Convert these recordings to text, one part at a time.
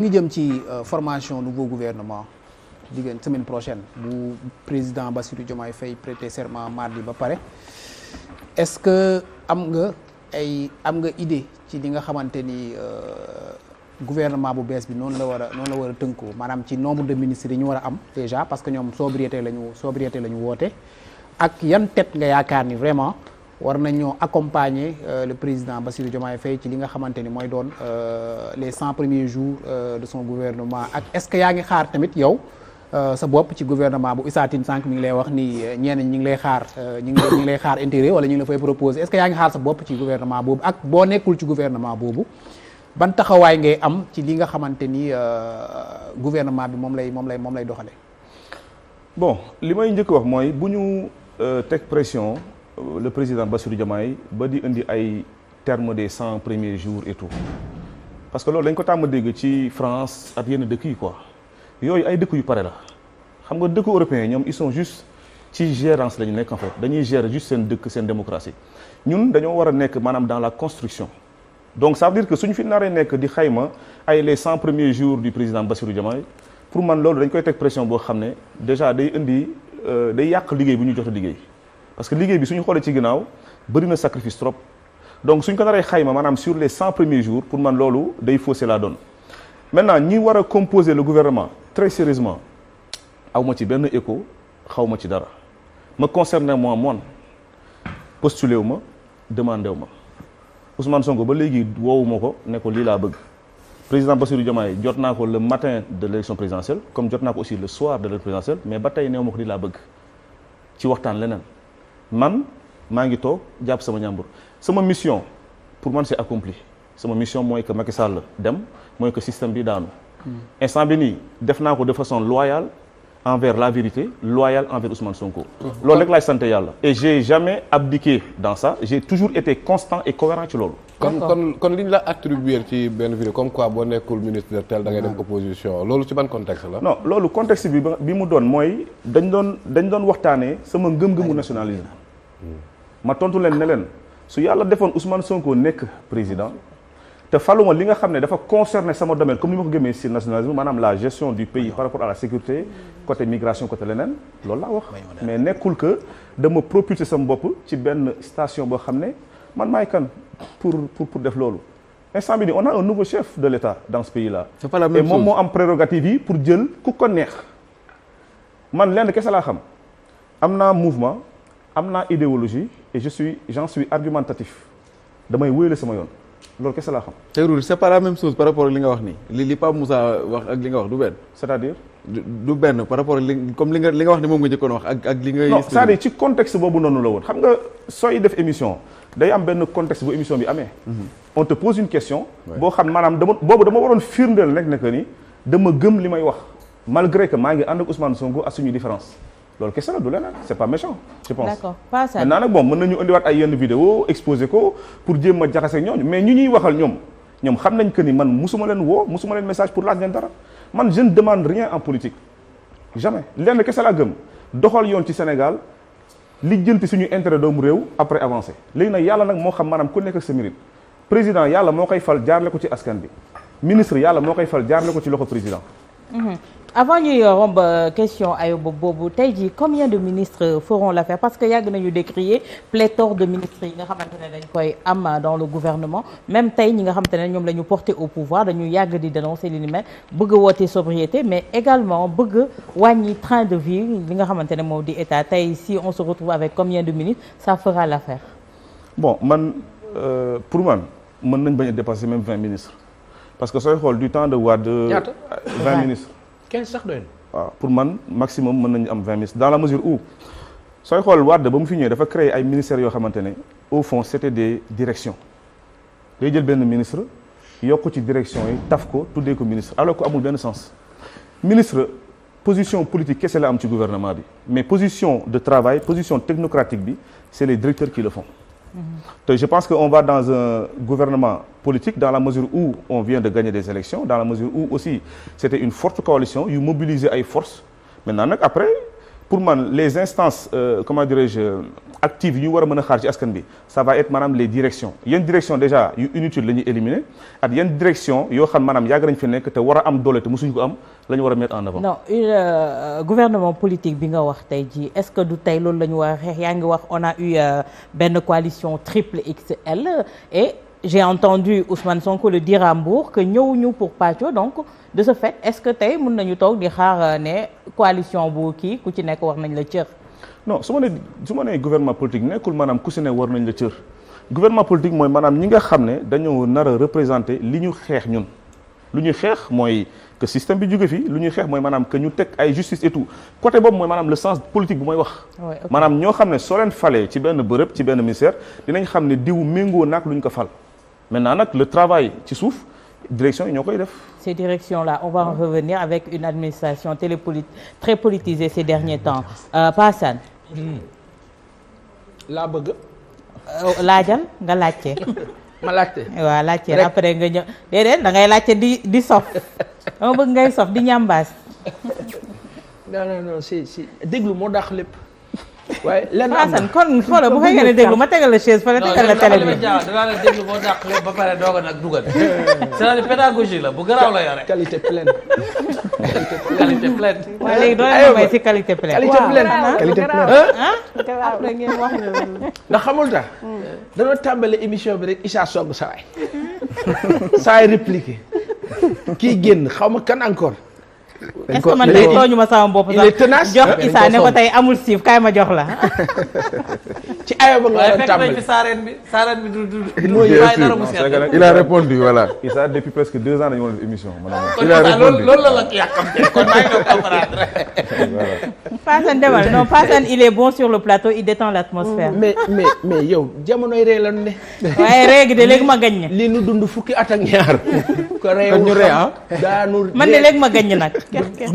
ngi jëm ci formation nouveau gouvernement diggante semaine prochaine bu président Bassirou Diomaye Faye prêter serment mardi ba pare est-ce que am nga idée ci li nga xamante ni gouvernement bu bees bi noonu la war a tënkoo maanaam ci nombre de ministres yi ñu war a am déjà parce que ñoom sobriété la ñu woote ak yan tête nga yaakaar ni vraiment war nañoo accompagner le président Bassirou Diomaye Faye ci li nga xamante ni mooy doon les 100 premiers jours de son gouvernement ak est-ce que yaa ngi xaar tamit yow sa bopp ci gouvernement bu Issa Tine sànq mi ngi lay wax ni ñenn ñi ngi lay xaar ñi ngi lay xaar intérieur wala ñu ngi la fay proposer est-ce que yaa ngi xaar sa bopp ci gouvernement boobu ak boo nekkul ci gouvernement boobu ban taxawaay ngay am ci li nga xamante ni gouvernement bi moom lay doxale bon li may njëkk wax mooy bu ñu teg pression le président Bassirou Diomaye ba di indi ay termes des 100 premiers jours et tout parce que loolu dañ ko tàmm dégg ci France ak yenn dëkk yi quoi yooyu ay dëkk yu pare la xam nga dëkk européens ñoom ils sont juste ci gérance la ñu nekk en fait dañuy gérer juste seen dëkk seen démocratie ñun dañoo war a nekk maanaam dans la construction donc ça veut dire que suñu fi naree nekk di xayma ay les 100 premiers jours du président Bassirou Diomaye pour man loolu dañ koy teg pression boo xam ne déjà day yàq liggéey bu ñu jot a liggéey parce que liggéey bi suñu xoolee ci ginnaaw bëri na sacrifice trop donc suñ ko naree xayma maanaam sur les 100 premiers jours pour man loolu day fausser la donne maintenant ñi war a composer le gouvernement très sérieusement aw ma ci benn écho xaw ma ci dara ma concerné moi postulé wu ma demandé wu ma Ousmane Sonko ba léegi woowu ma ko ne ko lii laa bëgg président Bassirou Diomaye jot naa ko le matin de l'élection présidentielle comme jot naa ko aussi le soir de l'élection présidentielle mais ba tey neew ma ko lii laa bëgg ci waxtaan leneen man maa ngi toog jàpp sama ñàmbur sama mission pour man c'est accompli sama mission mooy que Macky Sall dem mooy que système bi daanu instant bi nii def naa ko de façon loyale envers la vérité loyale envers Ousmane Sonko loolu rek laay sant yàlla et j'ai jamais abdiqué dans ça j'ai toujours été constant et cohérent ci loolu kon li ñu la attribuer ci benn vidéo comme quoi boo nekkul ministre de tel da ngay dem opposition loolu ci ban contexte la non loolu contexte bi mu doon mooy dañ doon waxtaanee sama ngëm-ngëmu nationalisme ma tontu leen ne leen su yàlla defoon Ousmane Sonko nekk président te faluma li nga xam ne dafa concerner sama domaine comme ni ma ko gëmee ci nationalisme maanaam la gestion du pays par rapport à la sécurité côté migration côté leneen loolu laa wax mais nekkul que dama propulser sama bopp ci benn station boo xam ne man maay kan pour def loolu instant bi nii on a un nouveau chef de l'État dans ce pays là et moom moo am prérogative yi pour jël ku ko neex man lenn kese laa xam am naa mouvement am naa idéologie et j'en suis argumentatif damay wéyale sama yoon loolu kese laa xam. Teyrul c'est pas la même chose par rapport ak li nga wax nii li Pape Moussa wax ak li nga wax du benn. c'est-à-dire. du benn par rapport ak li nga wax ni moom nga njëkkoon wax ak li nga. non c'est-à-dire ci contexte boobu noonu la woon xam nga sooy def émission day am benn contexte bu émission bi amee. on te pose une question. boo xam maanaam dama waroon firndeel rek ne que ni dama gëm li may wax malgré que maa ngi ànd ak Ousmane Sonko ak suñuy différence loolu kese la du leneen c'est pas méchant je pense. D'accord, pas ça. maintenant nag bon mën nañu indiwaat ay yenn vidéo exposé ko pour jéem a jaxase ñooñu mais ñu ñuy waxal ñoom xam nañ que ni man musuma leen woo musuma leen message pour laaj leen dara man je ne demande rien en politique jamais lenn kese laa gëm doxal yoon ci Sénégal lijjanti suñu intérêt doomu réew après avancer léegi nag yàlla nag moo xam maanaam ku nekk ak sa mérite président yàlla moo koy fal jaarle ko ci askan bi ministre yàlla moo koy fal jaarle ko ci loxo président. Avant ñuy romb question Ayoba boobu tey jii combien de ministres feront l'affaire parce que yàgg nañu décrier pléthore de ministres yi nga xamante ne dañ koy am dans le gouvernement même tey ñi nga xamante ne ñoom la ñu porté au pouvoir dañu yàgg di dénoncer li ni mel bëgg a woote sobriété mais également bëgg wàññi train de vie li nga xamante ne moo di état tey si on se retrouve avec combien de ministres ça fera l'affaire. Bon man pour man mën nañ bañ a dépasser même 20 ministres parce que sooy xool du temps de Wade 20 ministres 15 sax doy na. waaw pour man maximum mën nañu am 20 ministres dans la mesure où sooy xool Wade ba mu fi ñëwee dafa créer ay ministères yoo xamante ne au fond c'était des directions day jël benn ministre yokk ci direction yi taf ko tuddee ko ministre alors que amul benn sens ministre position politique kese la am ci gouvernement bi mais position de travail position technocratique bi c'est les directeurs qui le font. te je pense que on va dans un gouvernement politique dans la mesure où on vient de gagner des élections dans la mesure où aussi c'était une forte coalition yu mobiliser ay forces maintenant nag après pour man les instances comment dirais-je actives yi ñu war a mën a xaar ci askan bi ça va être maanaam les directions yenn direction déjà yu inutile la ñuy éliminer ak yenn direction yoo xam maanaam yàgg nañ fi nekk te war a am doole te mosuñu ko am la ñu war a mettre en avant. non gouvernement politique bi nga wax tey jii est-ce que du tey loolu la ñu war a xeex yaa ngi wax on a eu benn coalition triple XL et j'ai entendu Ousmane Sonko le dire à Mbour que ñëwuñu pour pàccoo donc de ce fait est-ce que tey mën nañu toog di xaar ne coalition bu kii ku ci nekk war nañ la cër. non su ma nee gouvernement politique nekkul maanaam ku si ne war nañ la cër gouvernement politique mooy maanaam ñi nga xam ne dañoo nar a représenter li ñu xeex ñun lu ñuy xeex mooy que système bi jóge fii lu ñuy xeex mooy maanaam que ñu teg ay justice et tout côté boobu mooy maanaam le sens politique bu mooy wax maanaam ñoo xam ne soo leen falee ci benn bërëb ci benn ministère dinañ xam ne diw méngoo naag lu ñu ko fal maintenant nag le travail ci suuf direction yi ñoo koy def. Ces directions-là, on va en revenir avec une administration très politisée ces derniers temps. Paasan. laa bëgg. laajal nga laajte. ma laajte. waaw laajte après nga ñëw déedéet da ngay laajte di sof. dama bëgg ngay sof di ñambaas. non si déglu moo dàq lépp. waaye lenn am Paasan kon xoolal bu fekkee ne déglu ma tegal la chaise fa la tegal la télé bi. danaa la déglu moo dàq lépp ba pare doog a nag dugal. c'est-à-dire pédagogie la bu garaaw la yore. qualité pleine. qualité pleine. waaw léegi doo leen may si qualité pleine. qualité pleine qualité pleine. après ngeen wax ndax xamul tax. dañoo tàmbale émission bi rek Issa Song saay. saay répliqué. kii génn xaw ma kan encore. est-ce que man tey tooñu ma sama bopp il est tenace jox Issa ne ko tey amul siif kaay ma jox la. ci ayo ba nga waaye doon fekk nañ tàmbale. fi saareen bi du Bien sûr, dara mu non, seet. c'est que il a répondu voilà. Issa depuis presque 2 ans dañu woon def émission maanaam. kon il a Issa répondu. loolu la yàkkamte kon maa ngi doon comprendre. voilà. Paasan demal non Paasan il est bon sur le plateau il détend l'atmosphère. mais yow jamonoy ree lan ne. waaye réegi de léegi ma gañ. li nu dund fukki at ak ñaar. ko réewul ñu ree ah. daanu man de léegi ma gañ nag.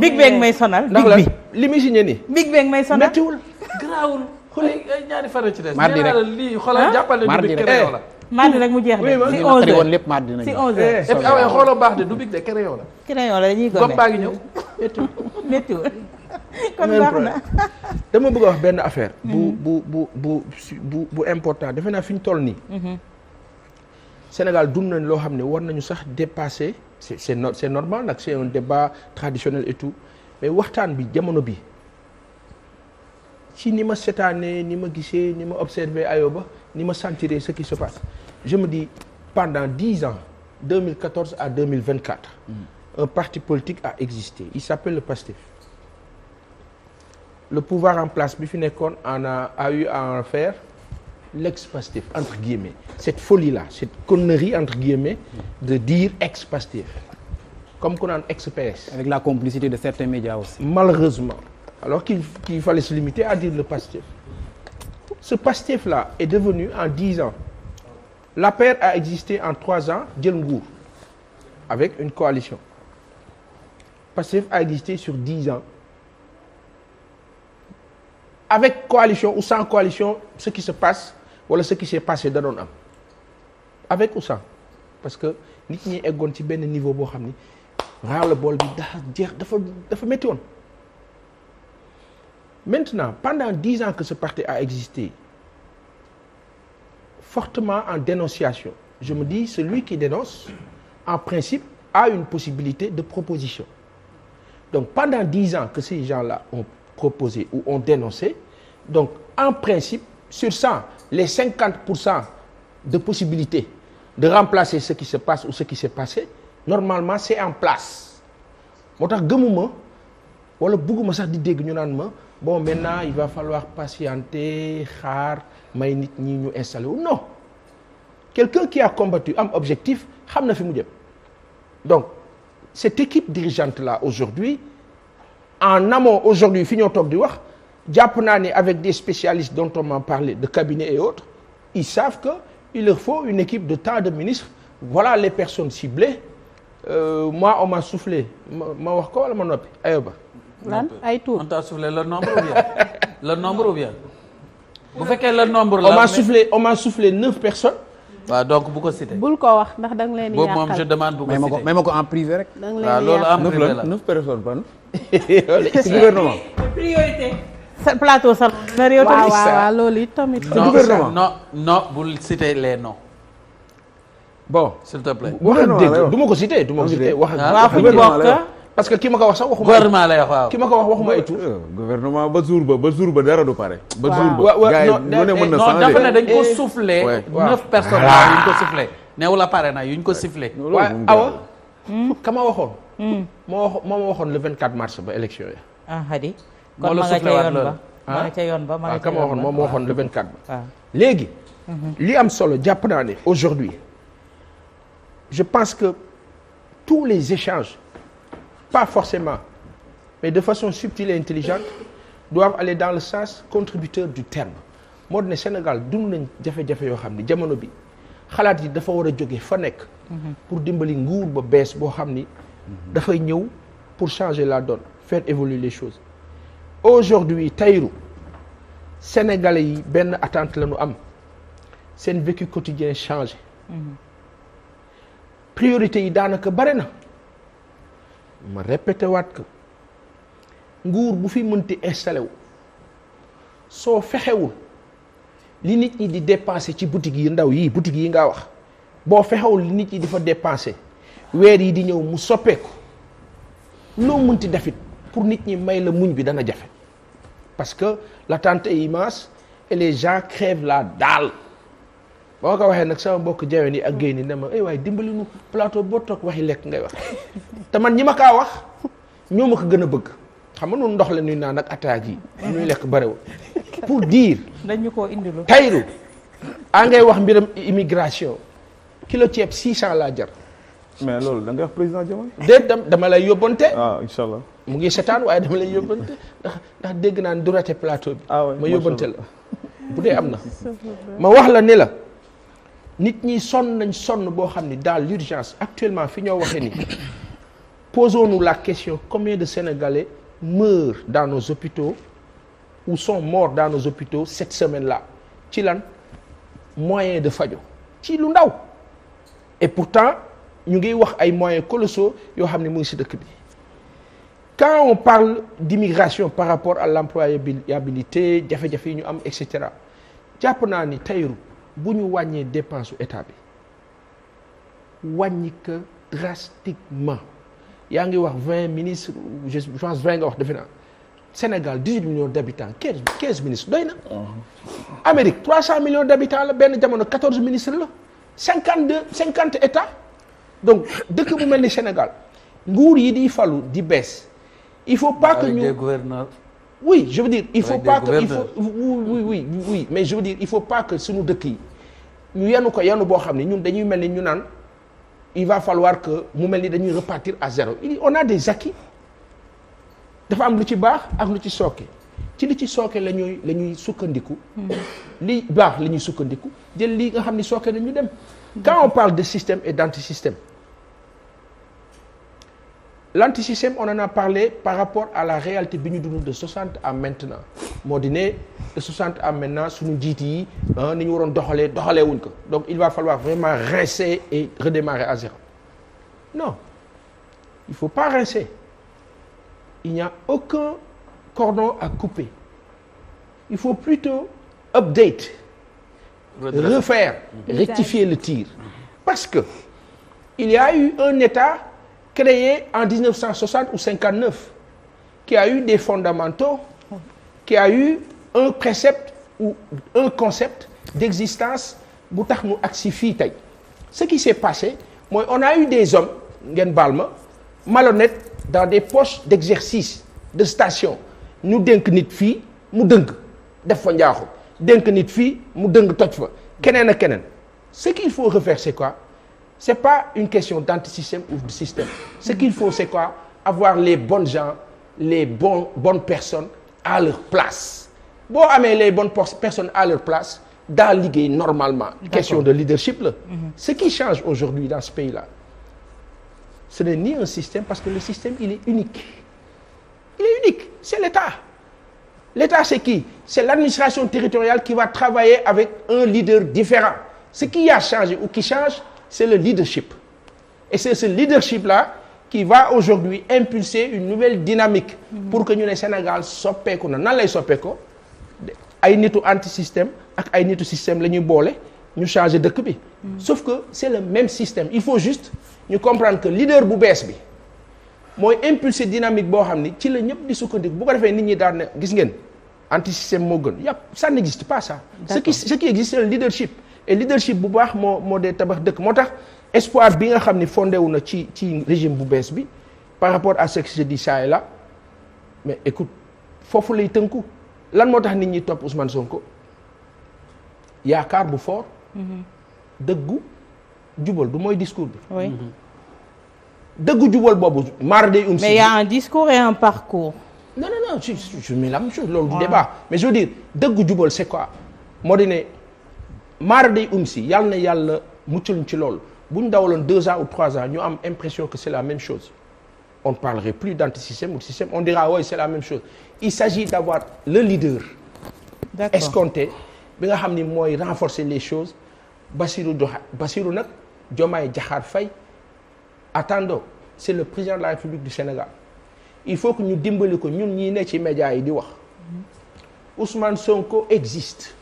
big bang may sonal. ndax big la bi li muy signé nii. big bang may sonal. méttiwul. garaawul ay ñaari fan ci des. Mardi rek. lii xoolal jàppal ne Mardi du big rek. créole la. mardi rek mu jeex Oui, ma- de. si li naqari 11h woon lépp mardi dina si ñëw. 11h. et puis ah ouais xooloo baax de du big de créole la. crayon la dañuy gopp gome baa ngi ñëw. méttiwul. kon Même baax problème. na. dama bëgg a wax benn affaire. bu important defe naa fi ñu toll nii. Sénégal dund nañ loo xam ne war nañu sax dépasser c'est normal nag c'est un débat traditionnel et tout mais waxtaan bi jamono bi ci ni ma seetaanee ni ma gisee ni ma observé Ayoba ni ma sentiré ce qui se passe je me dis pendant 10 ans 2014 à 2024 un parti politique a existé il s'appelle le PASTEF le pouvoir en place bi fi nekkoon a eu à en faire l'ex-Pastef entre guillemets cette folie-là cette connerie entre guillemets de dire ex-Pastef comme qu'on a ex-PS Avec la complicité de certains médias aussi. malheureusement alors qu'il fallait se limiter à dire le Pastef ce Pastef-là est devenu en 10 ans l'APR a existé en 3 ans jël nguur avec une coalition Pastef a existé sur 10 ans avec coalition ou sans coalition ce qui se passe wala ce qui s'est passé da doon am avec ou sans parce que nit ñi eggoon ci benn niveau boo xam ni ras-le-bol bi dafa jeex dafa métti woon maintenant pendant 10 ans que ce parti a existé fortement en dénonciation je me dis celui qui dénonce en principe a une possibilité de proposition donc pendant 10 ans que ces gens-là ont proposé ou ont dénoncé donc en principe sur 100 les 50% de possibilités de remplacer ce qui se passe ou ce qui s'est passé normalement c'est en place moo tax gëmuma wala bëgguma sax di dégg ñu naan ma bon maintenant il va falloir patienter xaar may nit ñi ñu installé wu non quelqu'un qui a combattu am objectif xam na fi mu jëm donc cette équipe dirigeante là aujourd'hui en amont aujourd'hui fi ñoo toog di wax jàpp naa ne avec des spécialistes dont on m'a parlé de cabinet et autres ils savent que il leur faut une équipe de tant de ministres voilà les personnes ciblées moi on m'a soufflé ma wax ko wala ma noppi Ayoba lan ay tour on t'a soufflé le nombre ou bien le nombre ou bien bu fekkee le nombre la on m'a soufflé 9 personnes waaw donc bu ko cité bul ko wax ndax da nga leen di boobu moom je yàqal demande bu ko cité may ma ko en privé rek. da nga waaw leen di loolu yàqal am privé la 9 personnes ban. ci gouvernement priorité sa plateau salon dina réew tamit. waaw loolu it tamit. non bul citer les noms. bon s'il te plaît. wax ak dégg du ma ko citer wax ak. waaw fu ñu bokk. parce que ki ma ko wax sax waxuma. gouvernement lay wax waaw. ki ma ko wax waxuma ay tur. gouvernement ba jour ba dara du pare. ba jour waaw ba gars yi lu ne mën na non dafa ne changer. dañ ko soufflé. waaw 9 personnes yu ñu ko soufflé. neewul pare na yu ñu ko soufflé. waaye awa. ka ma waxoon. moo ma waxoon le 24 mars ba élection yi. ah Hadi. moo kon la ma nga soufflé ca waat yoon loolu. ba. ma nga ca yoon ba ma nga ca ka ma yoon waxoon ba. moom moo waxoon le 24 ba. waaw. léegi. li am solo jàpp naa ne aujourd'hui je pense que tous les échanges pas forcément mais de façon subtile et intelligente doivent aller dans le sens contributeur du terme moo ne Sénégal dund nañ jafe-jafe yoo xam ni jamono bi xalaat yi dafa war a jóge fa nekk pour dimbali nguur ba bees boo xam ni dafay ñëw pour changer la donne faire évoluer les choses aujourd'hui Tahirou Sénégalais yi benn attente la ñu am seen vécu quotidien changé priorité yi daanaka bare na ma répété waat que nguur bu fi mënti installé wu soo fexewul li nit ñi di dépenser ci boutique yi ndaw yii boutique yi nga wax boo fexewul li nit ñi di fa dépenser weer yi di ñëw mu soppeeku loo mënti defit pour nit ñi may la muñ bi dana jafe parce que l'attente est immense et les gens crèvent la dalle boo ko waxee nag sama mbokk jaween yi ak géy ni ne ma ay waaye dimbali nu plateau boo toog waxi lekk ngay wax te man ñi ma kaa wax ñoo ma ko gën a bëgg xam nga noonu ndox la ñuy naan ak attaques yi ñuy lekk barewul pour dire dañu koo indilu. Tahirou ngay wax mbiram immigration kilo ceeb 600 laa jar mais loolu da ngay wax président Diomaye. déet dama lay yóbbante incha allah. mu ngi setaan waaye dama lay yóbbante ndax dégg naa ne du raté plateau bi ma yóbbante la bu dee am na ma wax la ne la nit ñi sonn boo xam ni dans l'urgence actuellement fi ñoo waxee ni posons-nous la question combien de Sénégalais meurent dans nos hôpitaux ou sont morts dans nos hôpitaux cette semaine-là ci lan moyen de fajo ci lu ndaw et pourtant ñu ngi wax ay moyens colossaux yoo xam ne mu ngi ci dëkk bi quand on parle d'immigration par rapport à l'employabilité jafe-jafe yi ñu am et cetera jàpp naa ni Tahirou bu ñu wàññee dépense u état bi wàññi ko drastiquement yaa ngi wax 20 ministres je pense 20 nga wax defe naa Sénégal 18 millions d'habitants 15 ministres doy na. Amérique 300 millions d'habitants la benn jamono 14 ministres la 50 états donc dëkk bu mel ni Sénégal nguur yi di falu di bees il faut pas que ñu des gouverneurs. oui je veux dire il faut Avec pas des que il faut gouverneurs. oui mais je veux dire il faut pas que suñu dëkk yi ñu yanu ko yanu boo xam ne ñun dañuy mel ni ñu naan il va falloir que mu mel ni dañuy repartir à zéro on a des acquis dafa am lu ci baax ak lu ci sooke ci li ci sooke la ñuy sukkandiku li baax la ñuy sukkandiku jël li nga xam ni sooke na ñu dem quand on parle de système et d'antisystème l'antisystème on en a parlé par rapport à la réalité bi ñu dund de 60 à maintenant moo di ne de 60 à maintenant suñu njiit yi ni ñu waroon doxalee wuñ ko donc il va falloir vraiment rincer et redémarrer à zéro non il faut pas rincer il n'y a aucun cordon à couper il faut plutôt update refaire rectifier le tir parce que il y a eu un État créé en 1960 ou 59 qui a eu des fondamentaux qui a eu un précepte ou un concept d'existence bu tax mu agsi fii tey ce qui s'est passé mooy on a eu des hommes ngeen baal ma malhonnêtes dans des postes d'exercice de station ñu dénk nit fii mu dëng def fa njaaxu dénk nit fii mu dëng toj fa keneen ak keneen ce qu'il faut refaire c'est quoi c'est pas une question d'antisystème ou de système ce qu'il faut c'est quoi avoir les bonnes gens les bonnes personnes à leur place boo amee les bonnes personnes à leur place daa liggéey normalement question de leadership la ce qui change aujourd'hui dans ce pays-là ce n'est ni un système parce que le système il est unique c'est l'État c'est qui c'est l'administration territoriale qui va travailler avec un leader différent ce qui a changé ou qui change c'est le leadership et c'est ce leadership-là qui va aujourd'hui impulser une nouvelle dynamique pour que ñu ne Sénégal soppeeku na nan lay soppeekoo ay nitu anti-système ak ay nitu système la ñuy boole ñu changer dëkk bi sauf que c'est le même système il faut juste ñu comprendre que leader bu bees bi mooy impulser dynamique boo xam ni ci la ñëpp di sukkandiku bu ko defee nit ñi daan ne gis ngeen anti-système moo gën yàpp ça n'existe pas ça ce qui existe c'est le leadership et leadership bu baax moo dee tabax dëkk moo tax espoir bi nga xam ni fondé wu na ci régime bu bees bi par rapport à ce que je dis ça et là mais écoute foofu lay tënku lan moo tax nit ñi topp Ousmane Sonko yaakaar bu fort dëggu jubal du mooy discours bi oui dëggu jubal boobu maar day si mais il y a un discours et un parcours non je mets la même chose loolu du débat mais je veux dire dëggu jubal c'est quoi moo di ne maar day si yàlla na yàlla muccal ci loolu bu ñu dawaloon 2 ans ou 3 ans ñu am impression que c'est la même chose on ne parlerait plus d'antisystème ou de système on dira oui c'est la même chose il s'agit d'avoir le leader escompté bi nga xam ni mooy renforcer les choses Bassirou nag Diomaye Diakhar Faye attendons c'est le président de la République du Sénégal il faut que ñu dimbali ko ñun ñii ne ci médias yi di wax Ousmane Sonko existe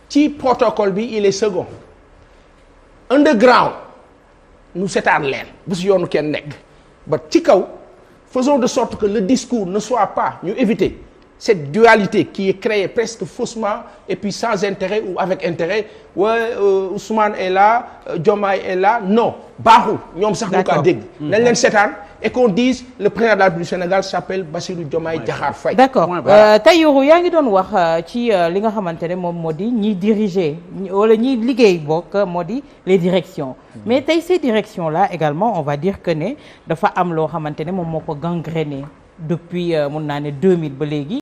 ci protocole bi il est second underground nu seetaan leen bu si yoonu kenn nekk ba ci kaw faisons de sorte que le discours ne soit pas ñu éviter cette dualité qui est créée presque faussement et puis sans intérêt ou avec intérêt Ousmane est là Diomaye est là non baaxul ñoom sax ñu kaa dégg nañ leen seetaan et qu'on dise le président de la République du Sénégal s'appelle Bassirou Diomaye Diakhar Faye d'accord Tahirou yaa ngi doon wax ci li nga xamante ne moom moo di ñiy diriger wala ñiy liggéey bokk moo di les directions mais tey ces directions là également on va dire que ne dafa am loo xamante ne moom moo ko gangréné depuis mun naa ne 2000 ba léegi